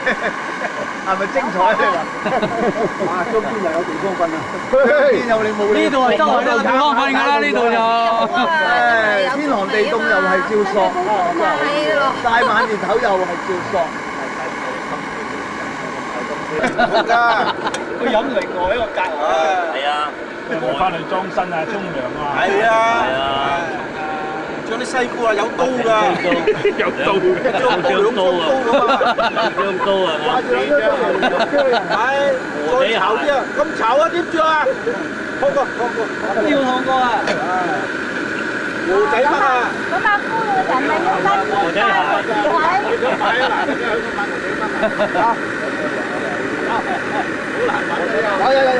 係咪精彩你話？哇！中邊又有地方瞓啊？邊有你冇？呢度係周圍都有地方瞓㗎啦，呢度就。天寒地凍又係照索，大晚年頭又係照索。好㗎，佢飲另外一個格啊！係啊，我翻去裝身啊，沖涼啊。係啊，係啊。仲有啲西菇啊，有刀㗎，有刀嘅，張刀兩張刀㗎嘛，張刀啊！掛住兩張刀嚟鋸人，係再炒啲啊，咁炒啊點著啊？燙過，要燙過啊！胡仔乜啊？嗰把菇嘅人咪要跟住翻個字位。想買啊嗱，真係好想買胡仔乜啊！好難買有。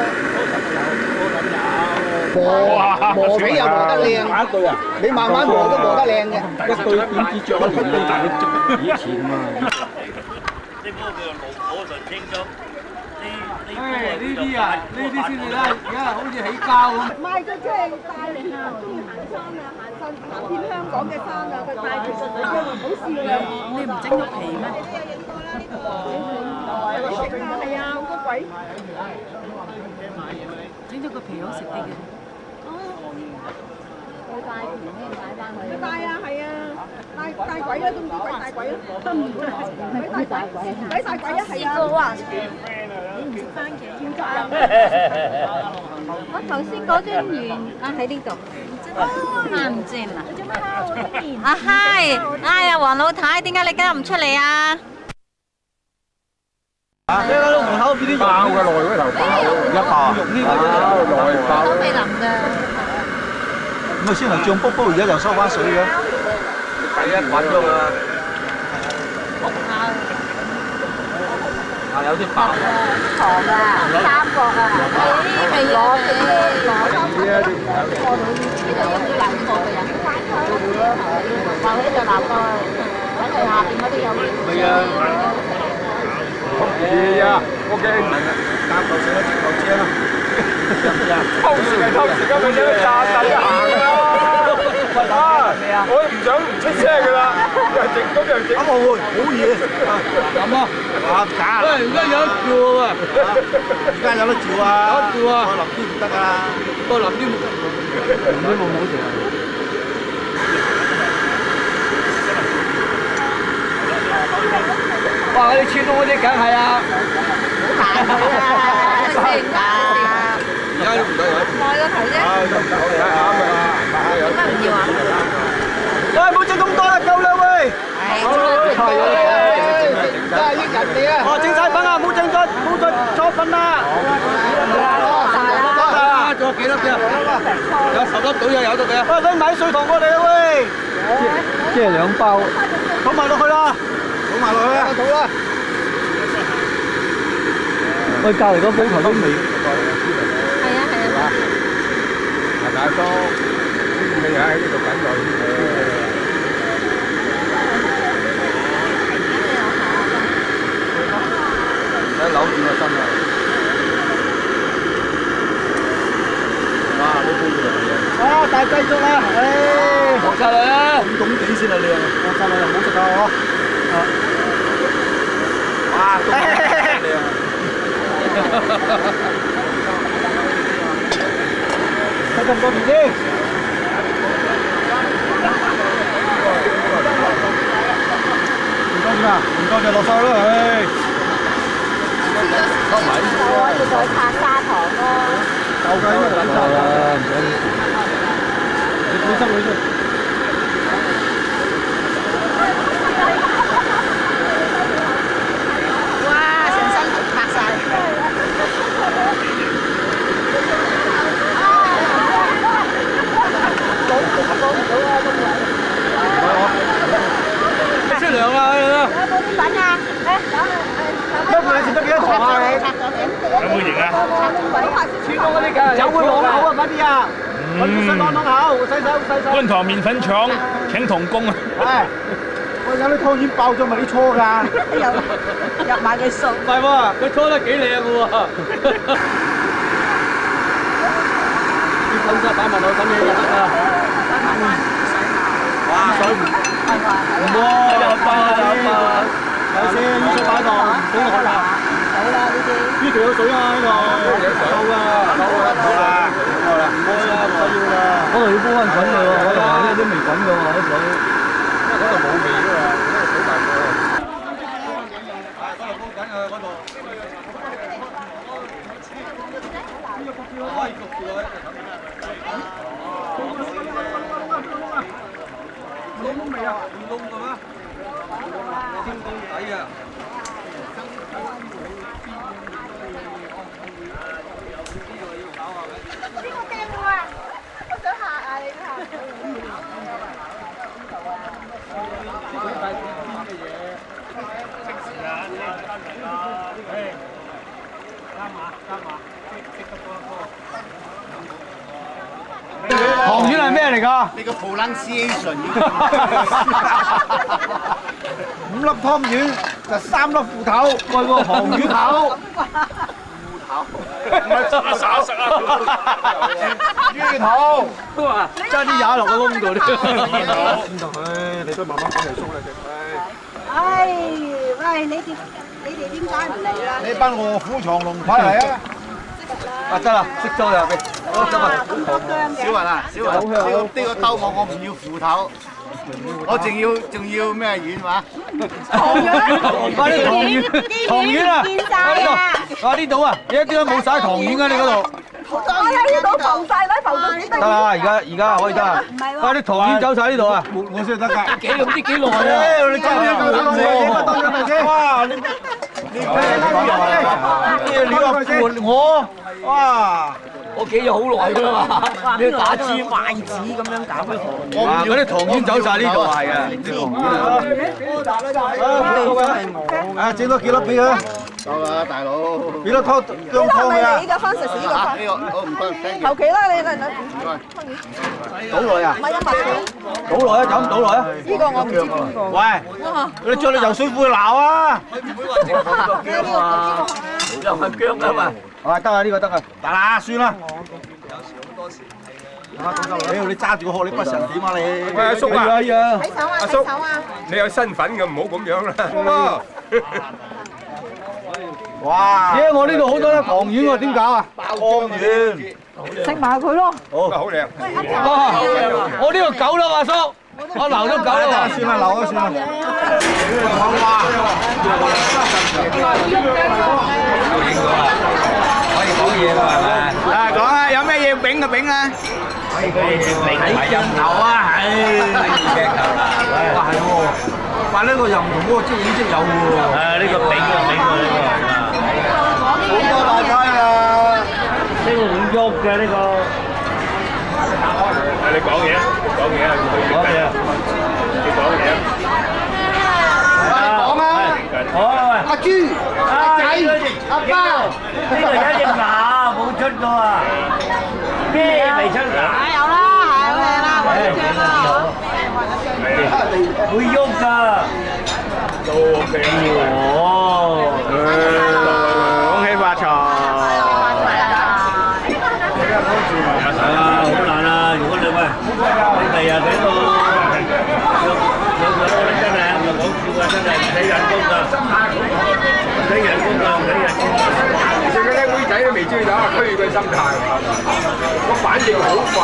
磨皮又磨得靚，你慢慢磨都磨得靚嘅。一對點知著一年咁大都著以前嘛。呢個叫爐火純青金。呢啲啊，呢啲先至啦，而家好似起膠咁。賣咗出去帶嚟啊！中意行山啊，行遍香港嘅山啊，佢帶住順水車好笑啊！你唔整咗皮咩？係啊，好多鬼。整咗個皮好食啲嘅。佢帶皮咩帶翻去？佢帶啊，係啊，帶鬼啦，都唔知鬼帶鬼啦。鬼帶鬼，鬼帶鬼啊，係啊。你唔食番茄？我頭先嗰樽魚啊喺呢度。唔知啦。你做乜蝦我呢邊？啊嗨！哎呀，黃老太，點解你今日唔出嚟啊？呢個門口邊啲肉爆嘅內嗰頭爆，一爆肉呢個內爆。都未淋㗎。咁啊先頭脹卜卜，而家又收翻水嘅。第一滾咗嘛。啊有啲爆。糖啊，三角啊，未攞嘅，攞多啲。呢度要唔要冷貨嘅人？話喺度立過，喺佢下邊嗰啲有。係啊。係啊 ，OK。擔嚿水一嚿錢啊！偷時咪偷時間咪將佢炸底行啦！啊！我唔想唔出聲㗎啦，又整咁又整。好嘢！咁啊！哇！假啊！喂，而家有得叫喎！而家有得叫啊！有得叫啊！再淋啲唔得㗎啦！再淋啲冇好食啊！哇！嗰啲穿窿嗰啲梗係啊！好難佢啊！食唔得。而家都唔得有。耐個頭啫。得唔得？我哋啱㗎啦，點解唔要啊？喂，冇整咁多啦，夠啦喂！係。真係益人哋啊！哦，整晒粉啊，冇再錯粉啦！仲有幾粒啫？有10粒到又有得嘅。喂，你買碎糖過嚟啊喂！即係2包，倒埋落去啦！倒埋落去啊！倒啦！喂，隔離嗰煲頭都未。係啊係啊。大家都你喺呢度緊耐。扭住個身啊！哇！都煲住嚟嘅。啊！大雞粥啦，唉，放晒落啦，凍地先係靚，放晒落又唔好食啊！嗬。哇！凍地靚啊！睇咁多面先。唔多點啊？唔多就落晒咯，唉。收埋啲我要再拍砂糖咯。夠㗎，應該等晒啦，唔使。你本身會先。哇！成身拍晒。出糧啦！有冇啲粉啊？不過你食得幾多糖啊你？有冇型啊？穿窿嗰啲㗎，有會啷口啊快啲啊！我要想啷口，細細。觀塘麵粉廠請童工啊！係，我有啲湯圓爆咗咪啲搓㗎？入埋佢數。唔係喎，佢搓得幾靚嘅喎。啲粉質擺埋落咁嘢就得啦。哇！水唔〜哇！有包有包。睇先，水擺檔，俾呢度有水啊！呢度有水㗎，夠啦，唔該啦，唔該啦，唔使要啦。嗰度要煲翻滾㗎喎，嗰度呢啲未滾㗎喎啲水，嗰度冇味㗎嘛，嗰度水大過。嗰度煲緊啊，嗰度。可以焗住佢。唔燶味啊？唔燶㗎咩？天公底啊！ 糖丸係咩嚟㗎？你個 pronunciation 5粒湯圓就3粒芋頭，喂個糖丸頭。唔係實啊！芋頭，爭啲踩落個窿度啲。你都慢慢講嚟叔嚟嘅。唉，喂，你哋點解唔嚟啊？呢班卧虎藏龍快嚟啊！啊得啦，識咗啦，好得啊。小雲啊，小雲，呢個兜我唔要斧頭，我仲要咩丸話？糖丸，快啲糖丸啊！見晒啊！啊呢度啊，點解冇晒糖丸啊？你嗰度？我喺呢度浮晒啦，浮到幾低。得啦，而家可以得啦。唔係喎。快啲糖丸走晒呢度啊！我先得㗎。唔知幾耐啊！你真係哇！你話撥我哇！我企咗好耐㗎啦嘛，你要打支筷子咁樣搞。哇！嗰啲糖丸走晒呢度係啊！啲糖丸啊！整多幾粒俾佢。夠啦，大佬。幾粒湯薑湯佢啊！呢個番薯呢個呢個我唔該，求其啦，你倒落啊！唔係一百幾？倒落啊！走唔倒落啊！呢個我唔知邊個。喂！你將你游水褲鬧啊！又係薑㗎嘛？啊得啊！呢個得啊！得啦，算啦。屌你揸住個殼，你不成點啊你？喂阿叔啊，睇手啊！阿叔，你有身份嘅，唔好咁樣啦。哇！咦，我呢度好多粒糖丸喎，點搞啊？湯圓。食埋佢咯。好靚。哇！我呢度9粒阿叔，我留咗9粒啊！算啦，留咗算啦。可以講嘢啦，係咪？啊，講啊，有咩嘢炳就炳啊！可以係人頭啊，係鏡頭啦。哇，係喎！哇，呢個又唔同嗰個即影即有喎。呢個炳啊炳喎呢個。好多大街啊！呢個會喐嘅呢個。你講嘢，講嘢啊！講嘢。你講嘢啊！講啊！好，阿豬、阿仔、阿包，呢度有一隻牙冇出過啊！咩未出牙？有啦，係好靚啦，我哋張啦。會喐㗎。都 OK 哦。恭喜發財！好難啊！如果你喂，你第日睇到有真係唔係講笑㗎，真係唔使人工㗎，唔使人工㗎，唔使人工。其實嗰啲妹仔都未追到，推佢心態，個反應好快。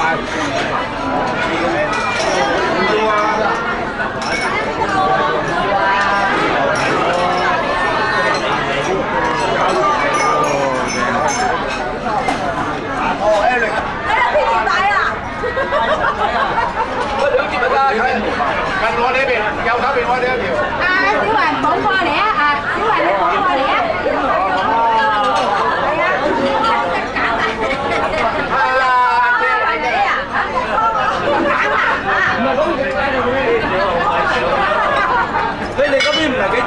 要啊！近我呢邊，右手邊我呢一條。小雲講過嚟啊！小雲你講過嚟啊！你哋嗰邊唔係幾